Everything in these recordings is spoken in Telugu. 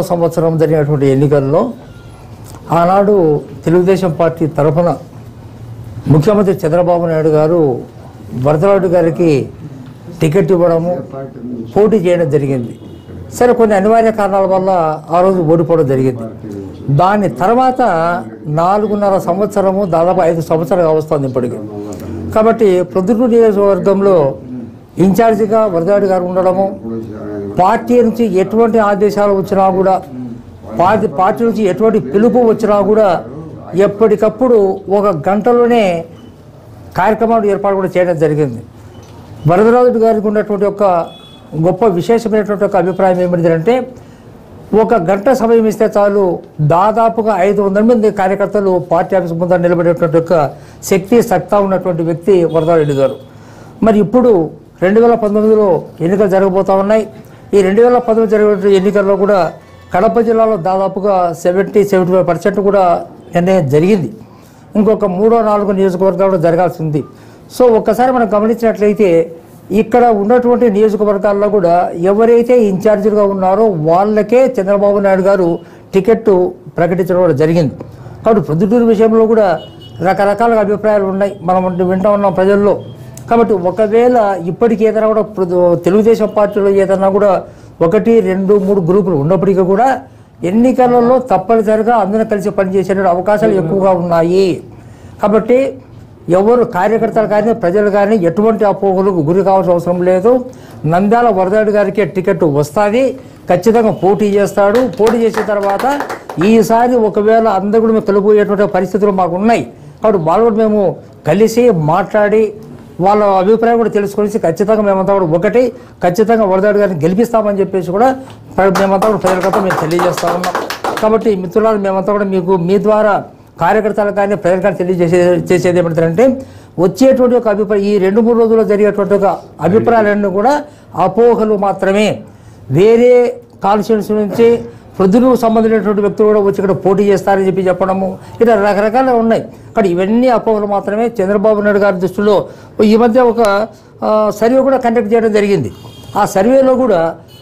సంవత్సరం జరిగినటువంటి ఎన్నికల్లో ఆనాడు తెలుగుదేశం పార్టీ తరఫున ముఖ్యమంత్రి చంద్రబాబు నాయుడు గారు వరదరాజు గారికి టికెట్ ఇవ్వడము, పోటీ చేయడం జరిగింది. సరే, కొన్ని అనివార్య కారణాల వల్ల ఆ రోజు ఓడిపోవడం జరిగింది. దాని తర్వాత 4.5 సంవత్సరము, దాదాపు 5 సంవత్సరాలు వస్తుంది ఇప్పటికి. కాబట్టి ప్రొద్దుటూరు నియోజకవర్గంలో ఇన్ఛార్జిగా వరదరాజు గారు ఉండడము, పార్టీ నుంచి ఎటువంటి ఆదేశాలు వచ్చినా కూడా, పార్టీ నుంచి ఎటువంటి పిలుపు వచ్చినా కూడా ఎప్పటికప్పుడు 1 గంటలోనే కార్యక్రమాలు ఏర్పాటు కూడా చేయడం జరిగింది. వరదరాజు గారికి ఉన్నటువంటి ఒక గొప్ప విశేషమైనటువంటి ఒక అభిప్రాయం ఏమిటంటే, 1 గంట సమయం ఇస్తే చాలు దాదాపుగా 500 మంది కార్యకర్తలు పార్టీ ఆఫీస్ ముందర నిలబడేటువంటి ఒక శక్తి సత్తా ఉన్నటువంటి వ్యక్తి వరదరాజు గారు. మరి ఇప్పుడు 2019లో ఎన్నికలు జరగబోతూ ఉన్నాయి. ఈ 2019 జరిగిన ఎన్నికల్లో కూడా కడప జిల్లాలో దాదాపుగా 70-75% కూడా నిర్ణయం జరిగింది. ఇంకొక 3-4 నియోజకవర్గాల్లో జరగాల్సింది. సో ఒక్కసారి మనం గమనించినట్లయితే ఇక్కడ ఉన్నటువంటి నియోజకవర్గాల్లో కూడా ఎవరైతే ఇన్ఛార్జీలుగా ఉన్నారో వాళ్ళకే చంద్రబాబు నాయుడు గారు టికెట్ ప్రకటించడం జరిగింది. కాబట్టి ప్రొద్దుటూరు విషయంలో కూడా రకరకాల అభిప్రాయాలు ఉన్నాయి, మనం వింటూ ఉన్నాం ప్రజల్లో. కాబట్టి ఒకవేళ ఇప్పటికి ఏదైనా కూడా తెలుగుదేశం పార్టీలో ఏదైనా కూడా 1, 2, 3 గ్రూపులు ఉన్నప్పటికీ కూడా ఎన్నికలలో తప్పనిసరిగా అందరూ కలిసి పనిచేసే అవకాశాలు ఎక్కువగా ఉన్నాయి. కాబట్టి ఎవరు కార్యకర్తలు కానీ ప్రజలు కానీ ఎటువంటి అపోహలకు గురి కావాల్సిన అవసరం లేదు. నంద్యాల వరదరాజు గారికి టికెట్ వస్తుంది, ఖచ్చితంగా పోటీ చేస్తాడు. పోటీ చేసిన తర్వాత ఈసారి ఒకవేళ అందరూ కూడా మేము కలిపోయేటువంటి పరిస్థితులు మాకు ఉన్నాయి. కాబట్టి వాళ్ళు కూడా మేము కలిసి మాట్లాడి వాళ్ళ అభిప్రాయం కూడా తెలుసుకొని ఖచ్చితంగా మేమంతా కూడా ఒకటి ఖచ్చితంగా వరదరాజు గారిని గెలిపిస్తామని చెప్పేసి కూడా మేమంతా కూడా ప్రజలకంతా మేము తెలియజేస్తా ఉన్నాం. కాబట్టి మిత్రులారు, మేమంతా కూడా మీకు మీ ద్వారా కార్యకర్తలు కానీ ప్రజలు కానీ తెలియజేసేది ఏమంటారంటే, వచ్చేటువంటి ఒక అభిప్రాయం ఈ 2-3 రోజుల్లో జరిగేటువంటి ఒక అభిప్రాయాలన్నీ కూడా అపోహలు మాత్రమే. వేరే కాన్స్టిట్యూన్సీ నుంచి ప్రొద్దుటూరుకు సంబంధించినటువంటి వ్యక్తులు కూడా వచ్చి ఇక్కడ పోటీ చేస్తారని చెప్పడము, ఇలా రకరకాలుగా ఉన్నాయి. కానీ ఇవన్నీ అపోహలు మాత్రమే. చంద్రబాబు నాయుడు గారి దృష్టిలో ఈ మధ్య ఒక సర్వే కూడా కండక్ట్ చేయడం జరిగింది. ఆ సర్వేలో కూడా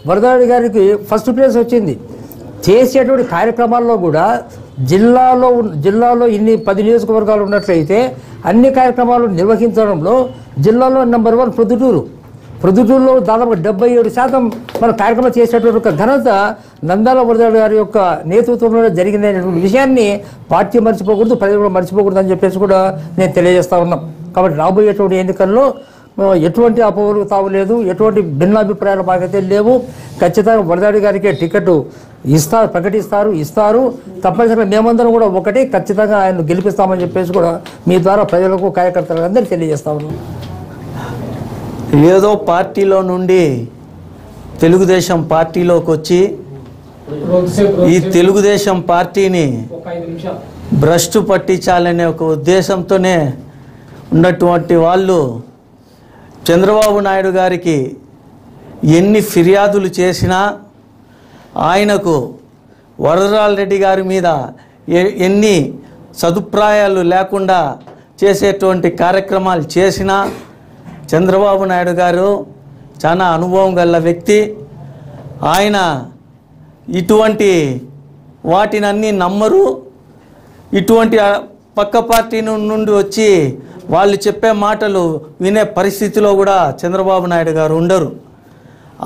వరదరాజు గారికి ఫస్ట్ ప్లేస్ వచ్చింది. చేసేటువంటి కార్యక్రమాల్లో కూడా జిల్లాలో ఇన్ని 10 నియోజకవర్గాలు ఉన్నట్లయితే అన్ని కార్యక్రమాలు నిర్వహించడంలో జిల్లాలో నెంబర్ 1 ప్రొద్దుటూరులో దాదాపు 77% మన కార్యక్రమం చేసేటువంటి ఒక ఘనత నంద్యాల వరదరాజు గారి యొక్క నేతృత్వంలో జరిగిందనేటువంటి విషయాన్ని పార్టీ మర్చిపోకూడదు, ప్రజలు కూడా మర్చిపోకూడదు అని చెప్పేసి కూడా నేను తెలియజేస్తా ఉన్నాం. కాబట్టి రాబోయేటువంటి ఎన్నికల్లో ఎటువంటి అపోహలు తావులేదు, ఎటువంటి భిన్నాభిప్రాయాలు మాకైతే లేవు. ఖచ్చితంగా వరదరాజు గారికి టికెట్ ఇస్తారు. తప్పనిసరిగా మేమందరం కూడా ఒకటి ఖచ్చితంగా ఆయన గెలిపిస్తామని చెప్పేసి కూడా మీ ద్వారా ప్రజలకు కార్యకర్తలకు అందరికీ తెలియజేస్తా ఉన్నాం. ఏదో పార్టీలో నుండి తెలుగుదేశం పార్టీలోకి వచ్చి ఈ తెలుగుదేశం పార్టీని భ్రష్టు పట్టించాలనే ఒక ఉద్దేశంతోనే ఉన్నటువంటి వాళ్ళు చంద్రబాబు నాయుడు గారికి ఎన్ని ఫిర్యాదులు చేసినా, ఆయనకు వరదరాజరెడ్డి గారి మీద ఎన్ని సదుప్రాయాలు లేకుండా చేసేటువంటి కార్యక్రమాలు చేసినా చంద్రబాబు నాయుడు గారు చాలా అనుభవం గల వ్యక్తి. ఆయన ఇటువంటి వాటినన్నీ నమ్మరు. ఇటువంటి పక్క పార్టీ నుండి వచ్చి వాళ్ళు చెప్పే మాటలు వినే పరిస్థితిలో కూడా చంద్రబాబు నాయుడు గారు ఉండరు.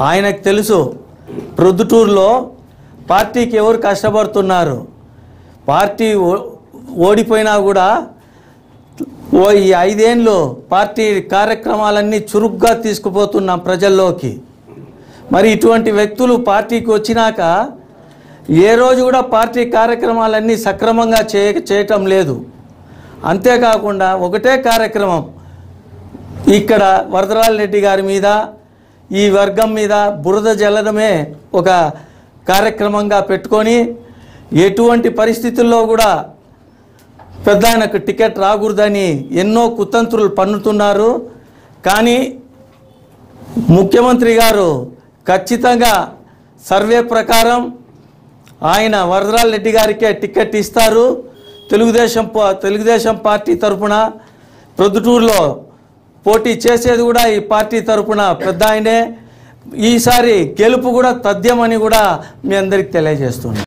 ఆయనకు తెలుసు ప్రొద్దుటూరులో పార్టీకి ఎవరు కష్టపడుతున్నారు. పార్టీ ఓడిపోయినా కూడా ఈ 5 ఏళ్ళు పార్టీ కార్యక్రమాలన్నీ చురుగ్గా తీసుకుపోతున్నాం ప్రజల్లోకి. మరి ఇటువంటి వ్యక్తులు పార్టీకి వచ్చినాక ఏ రోజు కూడా పార్టీ కార్యక్రమాలన్నీ సక్రమంగా చేయటం లేదు. అంతేకాకుండా ఒకటే కార్యక్రమం ఇక్కడ వరదరాజరెడ్డి గారి మీద, ఈ వర్గం మీద బురద జల్లడమే ఒక కార్యక్రమంగా పెట్టుకొని ఎటువంటి పరిస్థితుల్లో కూడా పెద్ద ఆయనకు టికెట్ రాకూడదని ఎన్నో కుతంత్రులు పన్నుతున్నారు. కానీ ముఖ్యమంత్రి గారు ఖచ్చితంగా సర్వే ప్రకారం ఆయన వరదరాజరెడ్డి గారికే టికెట్ ఇస్తారు. తెలుగుదేశం పార్టీ తరఫున ప్రొద్దుటూరులో పోటీ చేసేది కూడా ఈ పార్టీ తరఫున పెద్ద ఆయనే. ఈసారి గెలుపు కూడా తథ్యమని కూడా మీ అందరికి తెలియజేస్తున్నాను.